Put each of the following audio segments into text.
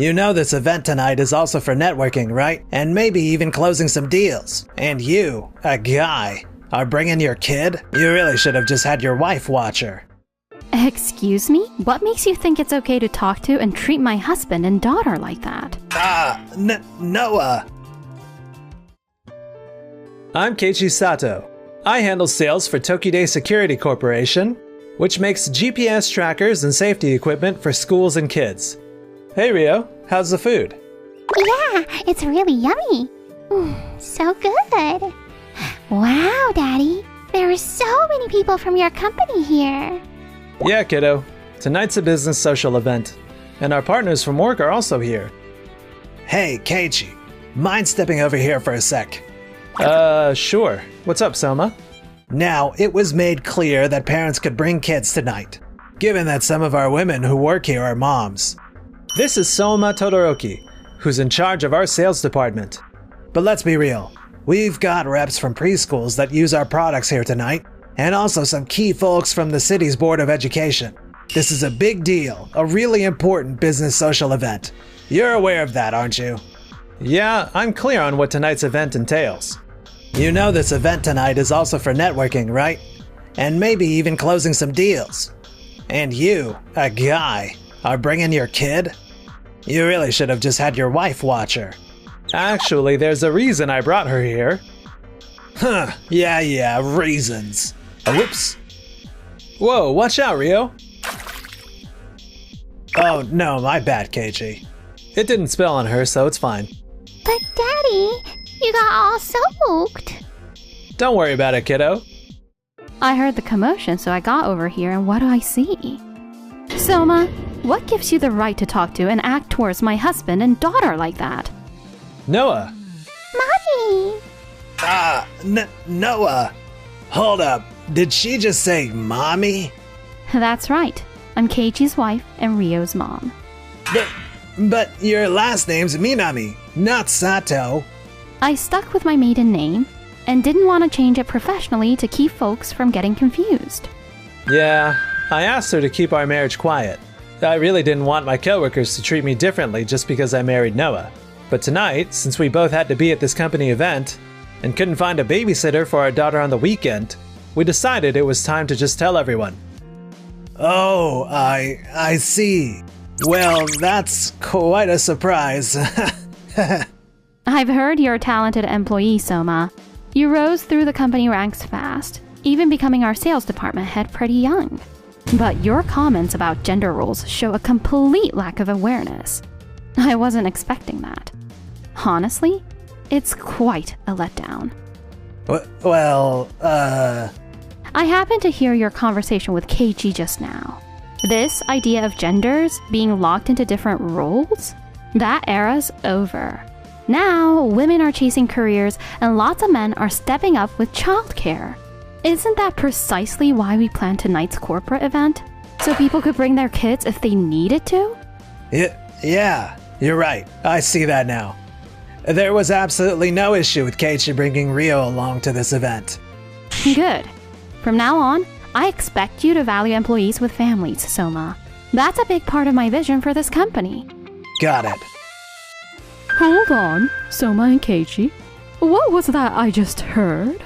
You know this event tonight is also for networking, right? And maybe even closing some deals. And you, a guy, are bringing your kid? You really should have just had your wife watch her. Excuse me? What makes you think it's okay to talk to and treat my husband and daughter like that? Noah. I'm Keiichi Sato. I handle sales for Tokide Security Corporation, which makes GPS trackers and safety equipment for schools and kids. Hey Rio, how's the food? Yeah, it's really yummy. So good. Wow, Daddy. There are so many people from your company here. Yeah, kiddo. Tonight's a business social event, and our partners from work are also here. Hey, Keiichi. Mind stepping over here for a sec? Sure. What's up, Soma? Now, it was made clear that parents could bring kids tonight, given that some of our women who work here are moms. This is Soma Todoroki, who's in charge of our sales department. But let's be real. We've got reps from preschools that use our products here tonight, and also some key folks from the city's Board of Education. This is a big deal, a really important business social event. You're aware of that, aren't you? Yeah, I'm clear on what tonight's event entails. You know this event tonight is also for networking, right? And maybe even closing some deals. And you, a guy, are bringing your kid? You really should have just had your wife watch her. Actually, there's a reason I brought her here. Yeah, reasons. Whoops. Whoa, watch out, Rio. Oh, no, my bad, Keiichi. It didn't spill on her, so it's fine. But Daddy, you got all soaked. Don't worry about it, kiddo. I heard the commotion, so I got over here, and what do I see? Soma, what gives you the right to talk to and act towards my husband and daughter like that? Noah. Mommy! Noah. Hold up. Did she just say mommy? That's right. I'm Keiichi's wife and Rio's mom. But your last name's Minami, not Sato. I stuck with my maiden name and didn't want to change it professionally to keep folks from getting confused. Yeah, I asked her to keep our marriage quiet. I really didn't want my coworkers to treat me differently just because I married Noah. But tonight, since we both had to be at this company event and couldn't find a babysitter for our daughter on the weekend, we decided it was time to just tell everyone. Oh, I see. Well, that's quite a surprise. I've heard you're a talented employee, Soma. You rose through the company ranks fast, even becoming our sales department head pretty young. But your comments about gender roles show a complete lack of awareness. I wasn't expecting that. Honestly, it's quite a letdown. I happened to hear your conversation with Keiichi just now. This idea of genders being locked into different roles? That era's over. Now, women are chasing careers and lots of men are stepping up with childcare. Isn't that precisely why we planned tonight's corporate event? So people could bring their kids if they needed to? Yeah, you're right. I see that now. There was absolutely no issue with Keiichi bringing Rio along to this event. Good. From now on, I expect you to value employees with families, Soma. That's a big part of my vision for this company. Got it. Hold on, Soma and Keiichi. What was that I just heard?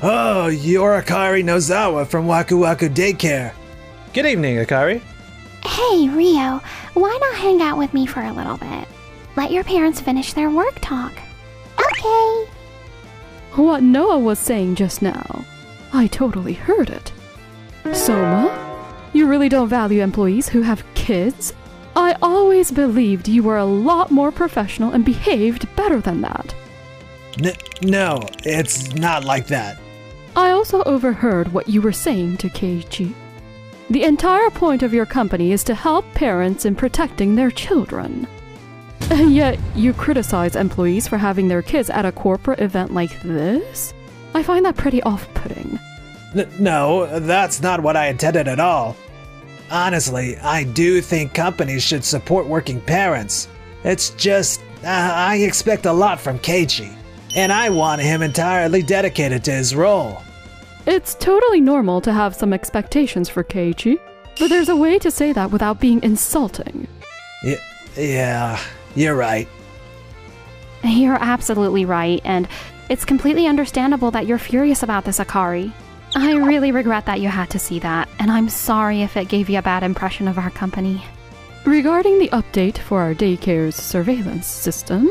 Oh, you're Akari Nozawa from Waku Waku Daycare. Good evening, Akari. Hey, Rio, why not hang out with me for a little bit? Let your parents finish their work talk. Okay. What Noah was saying just now, I totally heard it. Soma, you really don't value employees who have kids? I always believed you were a lot more professional and behaved better than that. No, it's not like that. I also overheard what you were saying to Keiichi. The entire point of your company is to help parents in protecting their children. And yet, you criticize employees for having their kids at a corporate event like this? I find that pretty off-putting. No, that's not what I intended at all. Honestly, I do think companies should support working parents. It's just, I expect a lot from Keiichi, and I want him entirely dedicated to his role. It's totally normal to have some expectations for Keiichi, but there's a way to say that without being insulting. Yeah, you're right. You're absolutely right, and it's completely understandable that you're furious about this, Akari. I really regret that you had to see that, and I'm sorry if it gave you a bad impression of our company. Regarding the update for our daycare's surveillance system,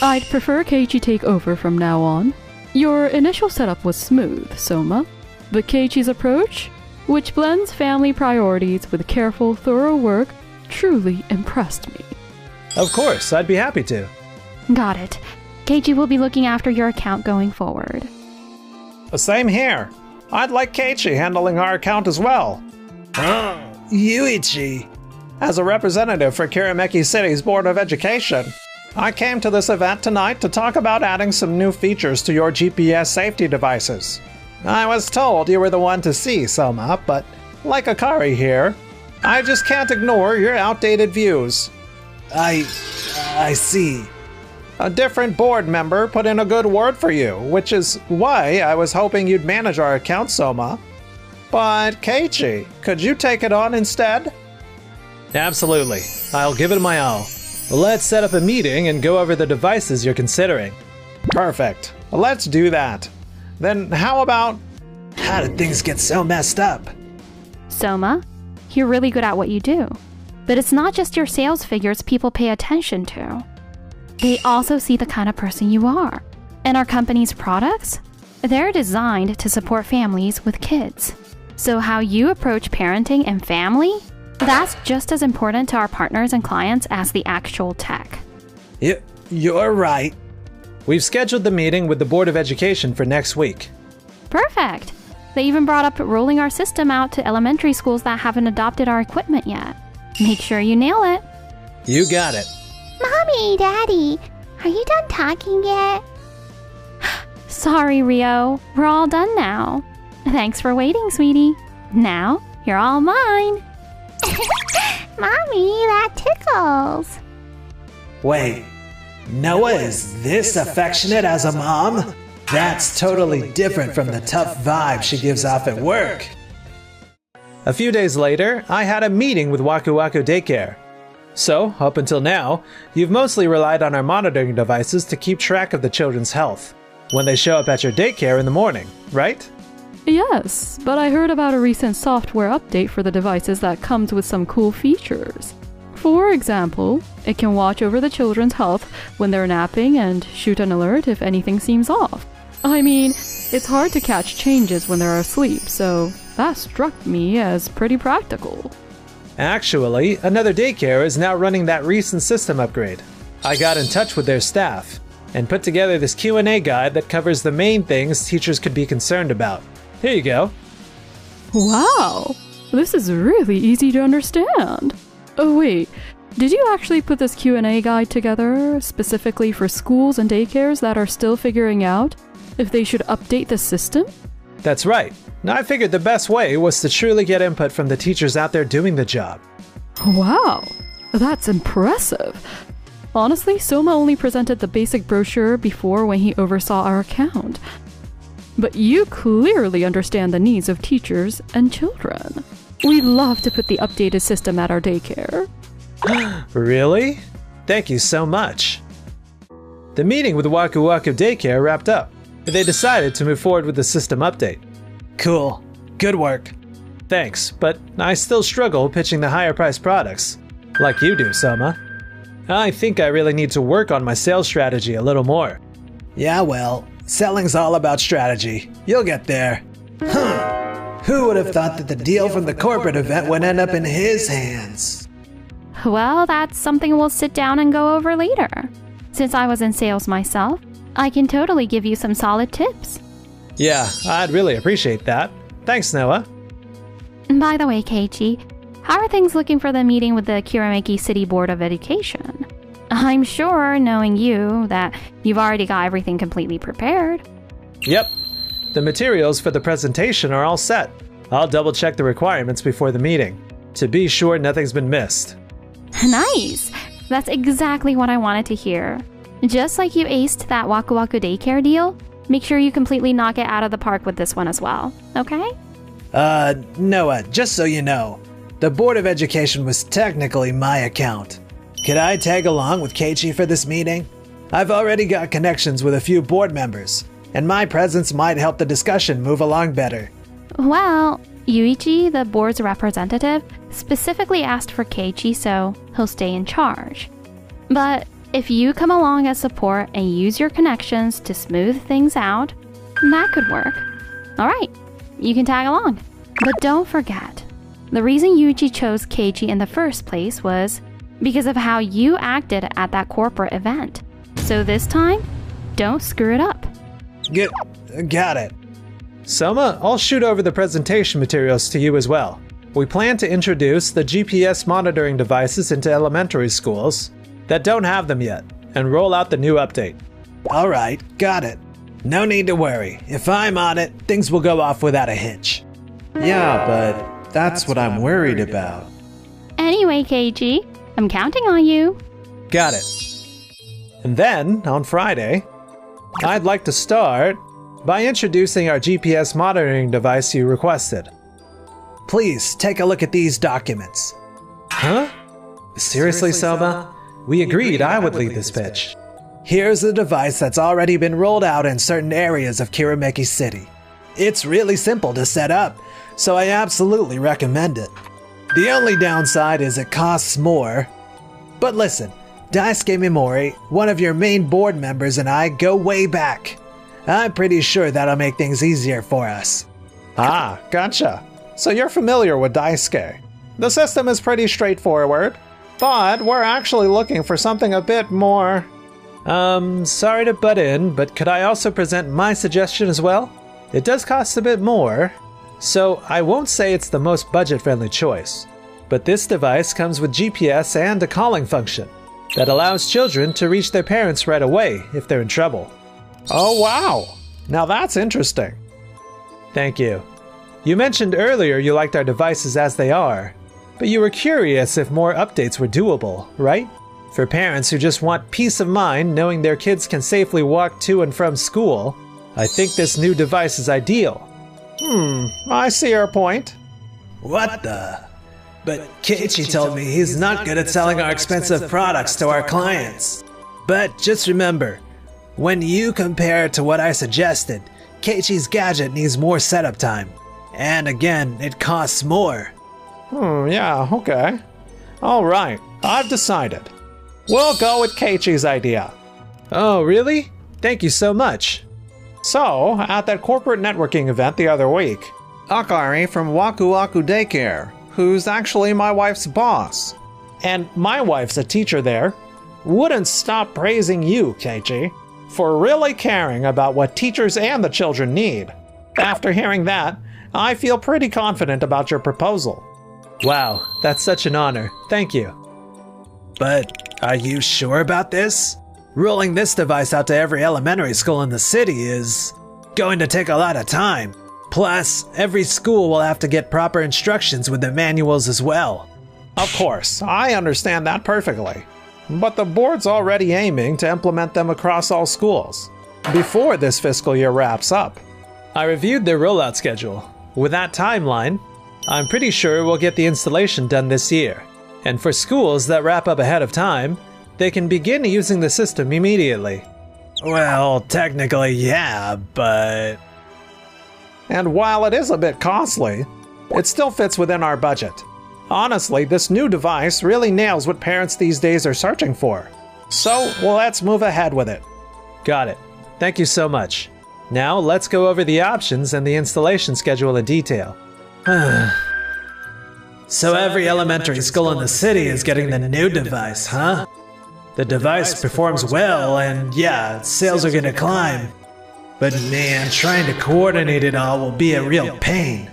I'd prefer Keiichi take over from now on. Your initial setup was smooth, Soma, but Keiichi's approach, which blends family priorities with careful, thorough work, truly impressed me. Of course, I'd be happy to. Got it. Keiichi will be looking after your account going forward. The same here. I'd like Keiichi handling our account as well. Yuichi. As a representative for Kirameki City's Board of Education, I came to this event tonight to talk about adding some new features to your GPS safety devices. I was told you were the one to see, Soma, but like Akari here, I just can't ignore your outdated views. I see. A different board member put in a good word for you, which is why I was hoping you'd manage our account, Soma. But Keiichi, could you take it on instead? Absolutely. I'll give it my all. Let's set up a meeting and go over the devices you're considering. Perfect. Let's do that. Then how about... How did things get so messed up? Soma, you're really good at what you do. But it's not just your sales figures people pay attention to. They also see the kind of person you are. And our company's products? They're designed to support families with kids. So how you approach parenting and family? That's just as important to our partners and clients as the actual tech. You're right. We've scheduled the meeting with the Board of Education for next week. Perfect. They even brought up rolling our system out to elementary schools that haven't adopted our equipment yet. Make sure you nail it. You got it. Mommy, Daddy, are you done talking yet? Sorry, Rio. We're all done now. Thanks for waiting, sweetie. Now, you're all mine. Mommy, that tickles. Wait, Noah is this affectionate as a mom? That's totally different from the tough vibe she gives off at work. A few days later, I had a meeting with Waku Waku Daycare. So, up until now, you've mostly relied on our monitoring devices to keep track of the children's health when they show up at your daycare in the morning, right? Yes, but I heard about a recent software update for the devices that comes with some cool features. For example, it can watch over the children's health when they're napping and shoot an alert if anything seems off. I mean, it's hard to catch changes when they're asleep, so that struck me as pretty practical. Actually, another daycare is now running that recent system upgrade. I got in touch with their staff and put together this Q&A guide that covers the main things teachers could be concerned about. Here you go. Wow, this is really easy to understand. Oh wait, did you actually put this Q&A guide together specifically for schools and daycares that are still figuring out if they should update the system? That's right. I figured the best way was to truly get input from the teachers out there doing the job. Wow, that's impressive. Honestly, Soma only presented the basic brochure before when he oversaw our account. But you clearly understand the needs of teachers and children. We'd love to put the updated system at our daycare. Really? Thank you so much. The meeting with Waku Waku Daycare wrapped up. They decided to move forward with the system update. Cool. Good work. Thanks, but I still struggle pitching the higher priced products. Like you do, Soma. I think I really need to work on my sales strategy a little more. Yeah, well, selling's all about strategy. You'll get there. Who would have thought that the deal from the corporate event would end up in his hands? Well, that's something we'll sit down and go over later. Since I was in sales myself, I can totally give you some solid tips. Yeah, I'd really appreciate that. Thanks, Noah. By the way, Keiichi, how are things looking for the meeting with the Kirameki City Board of Education? I'm sure, knowing you, that you've already got everything completely prepared. Yep. The materials for the presentation are all set. I'll double check the requirements before the meeting, to be sure nothing's been missed. Nice! That's exactly what I wanted to hear. Just like you aced that Waku Waku Daycare deal, make sure you completely knock it out of the park with this one as well, okay? Noah, just so you know, the Board of Education was technically my account. Could I tag along with Keiichi for this meeting? I've already got connections with a few board members, and my presence might help the discussion move along better. Well, Yuichi, the board's representative, specifically asked for Keiichi, so he'll stay in charge. But if you come along as support and use your connections to smooth things out, that could work. Alright, you can tag along. But don't forget, the reason Yuichi chose Keiichi in the first place was because of how you acted at that corporate event. So this time, don't screw it up. Got it. Soma, I'll shoot over the presentation materials to you as well. We plan to introduce the GPS monitoring devices into elementary schools that don't have them yet, and roll out the new update. Alright, got it. No need to worry. If I'm on it, things will go off without a hitch. Yeah, but that's what I'm worried about. Anyway, Keiichi, I'm counting on you. Got it. And then, on Friday, I'd like to start by introducing our GPS monitoring device you requested. Please, take a look at these documents. Huh? Seriously, Soma? We agreed I would lead this pitch. Here's the device that's already been rolled out in certain areas of Kirameki City. It's really simple to set up, so I absolutely recommend it. The only downside is it costs more. But listen, Daisuke Mimori, one of your main board members, and I go way back. I'm pretty sure that'll make things easier for us. Ah, gotcha. So you're familiar with Daisuke. The system is pretty straightforward, but we're actually looking for something a bit more... sorry to butt in, but could I also present my suggestion as well? It does cost a bit more, so I won't say it's the most budget-friendly choice. But this device comes with GPS and a calling function that allows children to reach their parents right away if they're in trouble. Oh wow! Now that's interesting. Thank you. You mentioned earlier you liked our devices as they are, but you were curious if more updates were doable, right? For parents who just want peace of mind knowing their kids can safely walk to and from school, I think this new device is ideal. I see your point. What the? But Keiichi told me he's not good at selling our expensive products to our clients. But just remember, when you compare it to what I suggested, Keiichi's gadget needs more setup time. And again, it costs more. Yeah, okay. Alright, I've decided. We'll go with Keiichi's idea. Oh, really? Thank you so much. So, at that corporate networking event the other week, Akari from Waku Waku Daycare, who's actually my wife's boss, and my wife's a teacher there, wouldn't stop praising you, Keiichi, for really caring about what teachers and the children need. After hearing that, I feel pretty confident about your proposal. Wow, that's such an honor. Thank you. But are you sure about this? Rolling this device out to every elementary school in the city is going to take a lot of time. Plus, every school will have to get proper instructions with their manuals as well. Of course, I understand that perfectly. But the board's already aiming to implement them across all schools before this fiscal year wraps up. I reviewed their rollout schedule. With that timeline, I'm pretty sure we'll get the installation done this year. And for schools that wrap up ahead of time, they can begin using the system immediately. Well, technically, yeah, but... And while it is a bit costly, it still fits within our budget. Honestly, this new device really nails what parents these days are searching for. So, let's move ahead with it. Got it. Thank you so much. Now, let's go over the options and the installation schedule in detail. So every elementary school in the city is getting the new device, huh? The device performs well, and yeah, sales are gonna climb. But man, trying to coordinate it all will be a real pain.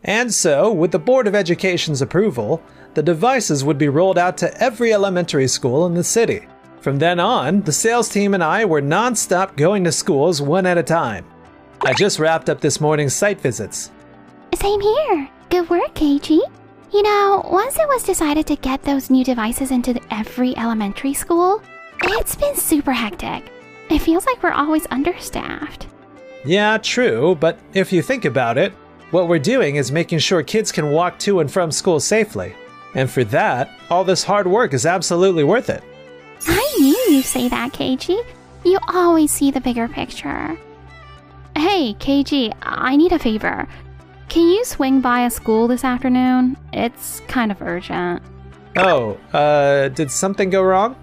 And so, with the Board of Education's approval, the devices would be rolled out to every elementary school in the city. From then on, the sales team and I were non-stop going to schools one at a time. I just wrapped up this morning's site visits. Same here. Good work, Keiichi. You know, once it was decided to get those new devices into every elementary school, it's been super hectic. It feels like we're always understaffed. Yeah, true, but if you think about it, what we're doing is making sure kids can walk to and from school safely. And for that, all this hard work is absolutely worth it. I knew you'd say that, Keiji. You always see the bigger picture. Hey, Keiji, I need a favor. Can you swing by a school this afternoon? It's kind of urgent. Oh, did something go wrong?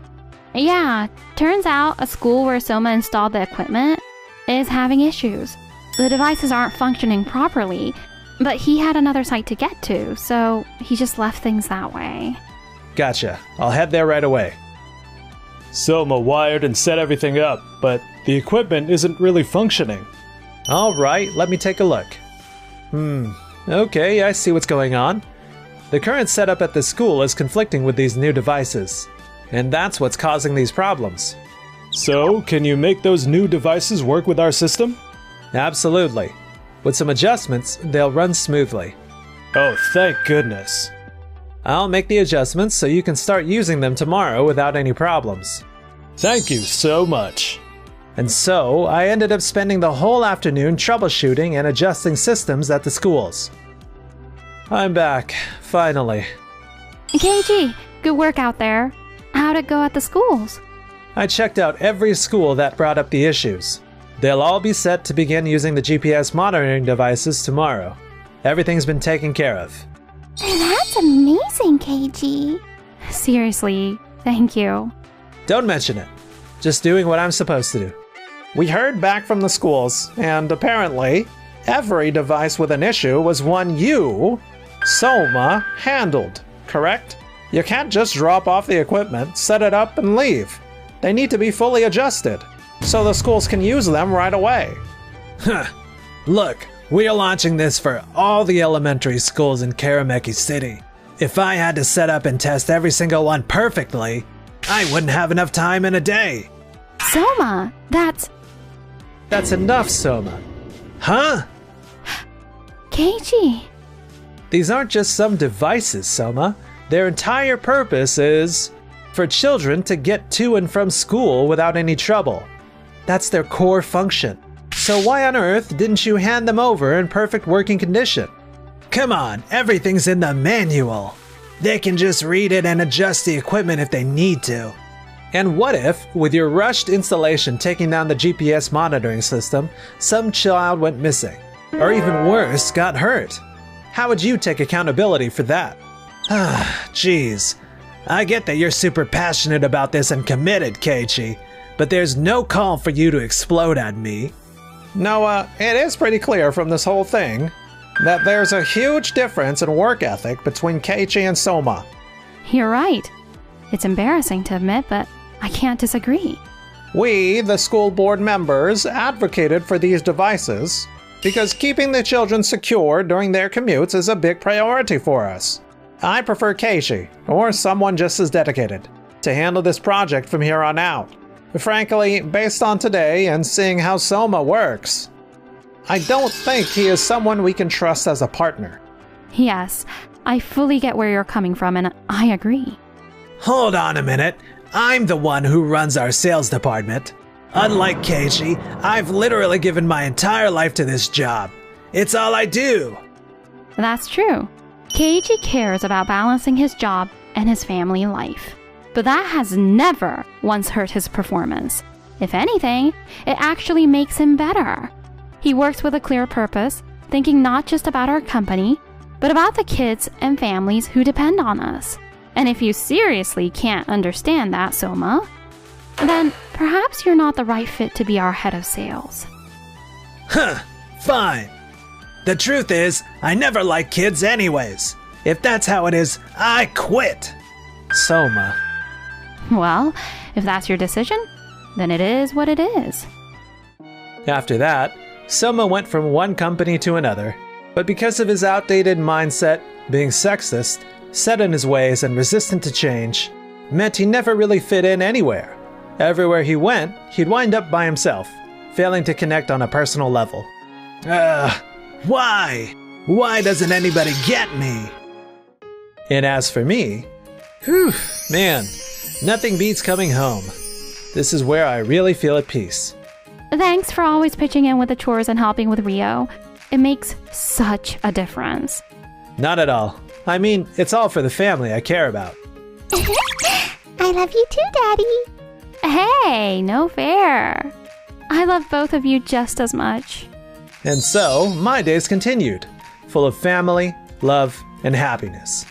Yeah, turns out a school where Soma installed the equipment is having issues. The devices aren't functioning properly, but he had another site to get to, so he just left things that way. Gotcha. I'll head there right away. Soma wired and set everything up, but the equipment isn't really functioning. Alright, let me take a look. Okay, I see what's going on. The current setup at the school is conflicting with these new devices, and that's what's causing these problems. So, can you make those new devices work with our system? Absolutely. With some adjustments, they'll run smoothly. Oh, thank goodness. I'll make the adjustments so you can start using them tomorrow without any problems. Thank you so much. And so, I ended up spending the whole afternoon troubleshooting and adjusting systems at the schools. I'm back, finally. Keiji, good work out there. How'd it go at the schools? I checked out every school that brought up the issues. They'll all be set to begin using the GPS monitoring devices tomorrow. Everything's been taken care of. That's amazing, Keiji. Seriously, thank you. Don't mention it. Just doing what I'm supposed to do. We heard back from the schools, and apparently, every device with an issue was one you, Soma, handled, correct? You can't just drop off the equipment, set it up, and leave. They need to be fully adjusted, so the schools can use them right away. Look, we are launching this for all the elementary schools in Karameki City. If I had to set up and test every single one perfectly, I wouldn't have enough time in a day. Soma, That's enough, Soma. Huh? Keiji. These aren't just some devices, Soma. Their entire purpose is for children to get to and from school without any trouble. That's their core function. So why on earth didn't you hand them over in perfect working condition? Come on, everything's in the manual. They can just read it and adjust the equipment if they need to. And what if, with your rushed installation taking down the GPS monitoring system, some child went missing? Or even worse, got hurt? How would you take accountability for that? Jeez. I get that you're super passionate about this and committed, Keiichi, but there's no call for you to explode at me. Noah, it is pretty clear from this whole thing that there's a huge difference in work ethic between Keiichi and Soma. You're right. It's embarrassing to admit, but I can't disagree. We, the school board members, advocated for these devices because keeping the children secure during their commutes is a big priority for us. I prefer Keiichi, or someone just as dedicated, to handle this project from here on out. Frankly, based on today and seeing how Soma works, I don't think he is someone we can trust as a partner. Yes, I fully get where you're coming from, and I agree. Hold on a minute. I'm the one who runs our sales department. Unlike Keiichi, I've literally given my entire life to this job. It's all I do. That's true. Keiichi cares about balancing his job and his family life. But that has never once hurt his performance. If anything, it actually makes him better. He works with a clear purpose, thinking not just about our company, but about the kids and families who depend on us. And if you seriously can't understand that, Soma, then perhaps you're not the right fit to be our head of sales. Fine. The truth is, I never liked kids anyways. If that's how it is, I quit. Soma. Well, if that's your decision, then it is what it is. After that, Soma went from one company to another, but because of his outdated mindset, being sexist, set in his ways and resistant to change, meant he never really fit in anywhere. Everywhere he went, he'd wind up by himself, failing to connect on a personal level. Why? Why doesn't anybody get me? And as for me, man, nothing beats coming home. This is where I really feel at peace. Thanks for always pitching in with the chores and helping with Rio. It makes such a difference. Not at all. I mean, it's all for the family I care about. I love you too, Daddy. Hey, no fair. I love both of you just as much. And so, my days continued, full of family, love, and happiness.